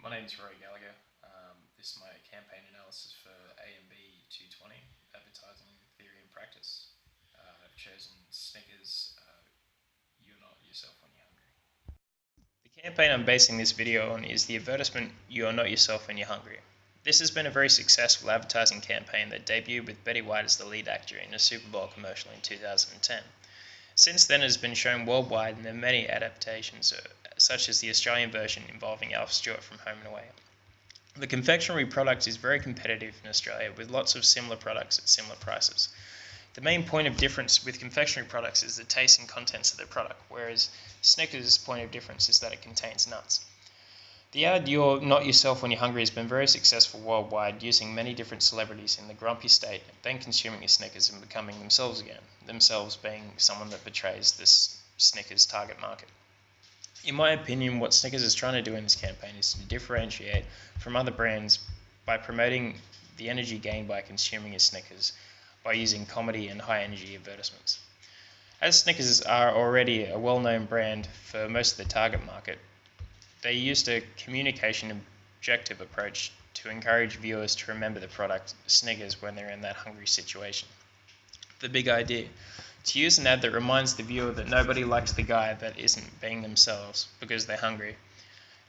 My name is Rory Gallagher. This is my campaign analysis for AMB220, Advertising Theory and Practice. I've chosen Snickers, You're Not Yourself When You're Hungry. The campaign I'm basing this video on is the advertisement, You're Not Yourself When You're Hungry. This has been a very successful advertising campaign that debuted with Betty White as the lead actor in a Super Bowl commercial in 2010. Since then, it has been shown worldwide and there are many adaptations, such as the Australian version involving Alf Stewart from Home and Away. The confectionery product is very competitive in Australia, with lots of similar products at similar prices. The main point of difference with confectionery products is the taste and contents of the product, whereas Snickers' point of difference is that it contains nuts. The ad You're Not Yourself When You're Hungry has been very successful worldwide, using many different celebrities in the grumpy state, then consuming a Snickers and becoming themselves again, themselves being someone that betrays this Snickers target market. In my opinion, what Snickers is trying to do in this campaign is to differentiate from other brands by promoting the energy gained by consuming a Snickers by using comedy and high energy advertisements. As Snickers are already a well-known brand for most of the target market, they used a communication objective approach to encourage viewers to remember the product Snickers when they're in that hungry situation. The big idea: to use an ad that reminds the viewer that nobody likes the guy that isn't being themselves because they're hungry,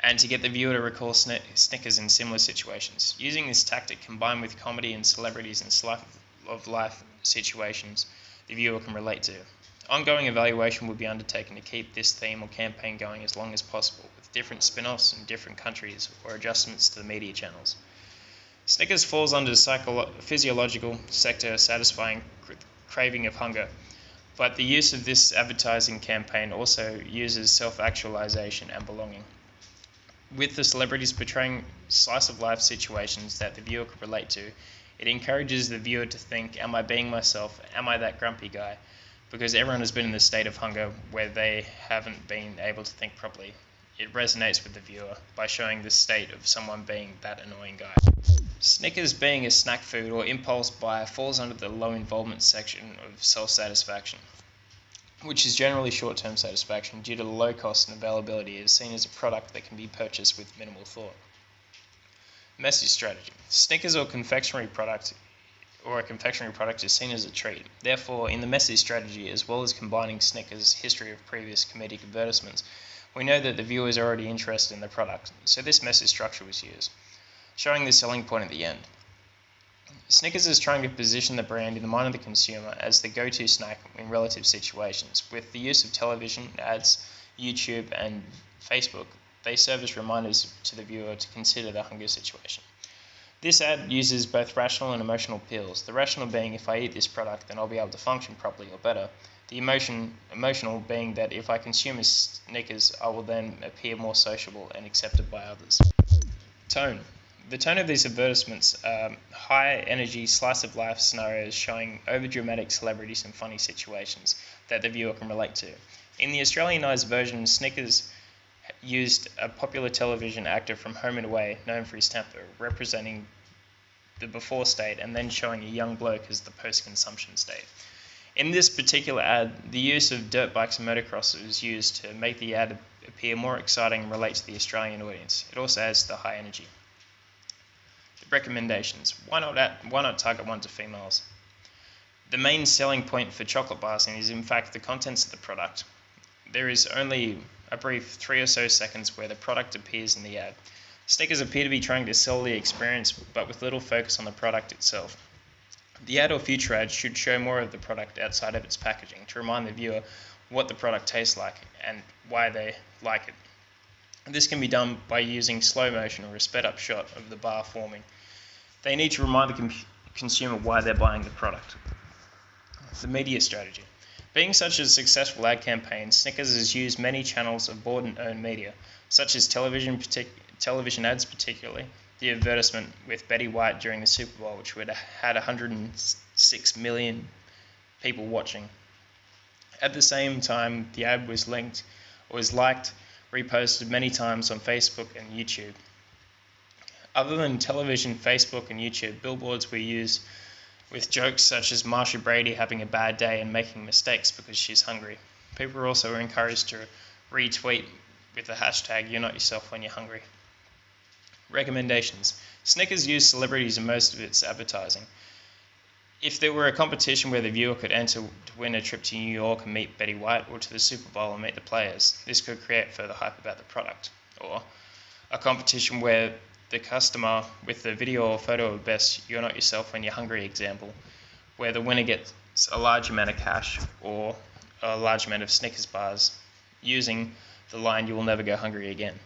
and to get the viewer to recall Snickers in similar situations. Using this tactic combined with comedy and celebrities in slice-of-life situations the viewer can relate to. Ongoing evaluation will be undertaken to keep this theme or campaign going as long as possible, with different spin-offs in different countries or adjustments to the media channels. Snickers falls under the physiological sector, satisfying craving of hunger, but the use of this advertising campaign also uses self-actualization and belonging. With the celebrities portraying slice-of-life situations that the viewer could relate to, it encourages the viewer to think, am I being myself? Am I that grumpy guy? Because everyone has been in the state of hunger where they haven't been able to think properly. It resonates with the viewer by showing the state of someone being that annoying guy. Snickers, being a snack food or impulse buyer, falls under the low involvement section of self-satisfaction, which is generally short-term satisfaction due to the low cost and availability. It is seen as a product that can be purchased with minimal thought. Message strategy. Snickers or a confectionery product is seen as a treat. Therefore, in the message strategy, as well as combining Snickers' history of previous comedic advertisements, we know that the viewer is already interested in the product, so this message structure was used, showing the selling point at the end. Snickers is trying to position the brand in the mind of the consumer as the go-to snack in relative situations. With the use of television, ads, YouTube, and Facebook, they serve as reminders to the viewer to consider the hunger situation. This ad uses both rational and emotional appeals. The rational being, if I eat this product, then I'll be able to function properly or better. The emotional being that if I consume a Snickers, I will then appear more sociable and accepted by others. Tone. The tone of these advertisements are high-energy, slice-of-life scenarios showing overdramatic celebrities and funny situations that the viewer can relate to. In the Australianised version, Snickers used a popular television actor from Home and Away, known for his temper, representing the before state and then showing a young bloke as the post-consumption state. In this particular ad, the use of dirt bikes and motocross was used to make the ad appear more exciting and relate to the Australian audience. It also adds to the high energy. Recommendations. Why not target one to females? The main selling point for chocolate bars is in fact the contents of the product. There is only a brief 3 or so seconds where the product appears in the ad. Snickers appear to be trying to sell the experience, but with little focus on the product itself. The ad or future ad should show more of the product outside of its packaging to remind the viewer what the product tastes like and why they like it. This can be done by using slow motion or a sped up shot of the bar forming. They need to remind the consumer why they're buying the product. The media strategy. Being such a successful ad campaign, Snickers has used many channels of bought and earned media, such as television ads, particularly the advertisement with Betty White during the Super Bowl, which would have had 106 million people watching. At the same time, the ad was liked, reposted many times on Facebook and YouTube. Other than television, Facebook, and YouTube, billboards were used with jokes such as Marsha Brady having a bad day and making mistakes because she's hungry. People were also encouraged to retweet with the hashtag You're Not Yourself When You're Hungry. Recommendations. Snickers uses celebrities in most of its advertising. If there were a competition where the viewer could enter to win a trip to New York and meet Betty White, or to the Super Bowl and meet the players, this could create further hype about the product. Or a competition where the customer, with the video or photo of best "You're Not Yourself When You're Hungry" example, where the winner gets a large amount of cash or a large amount of Snickers bars using the line "You will never go hungry again."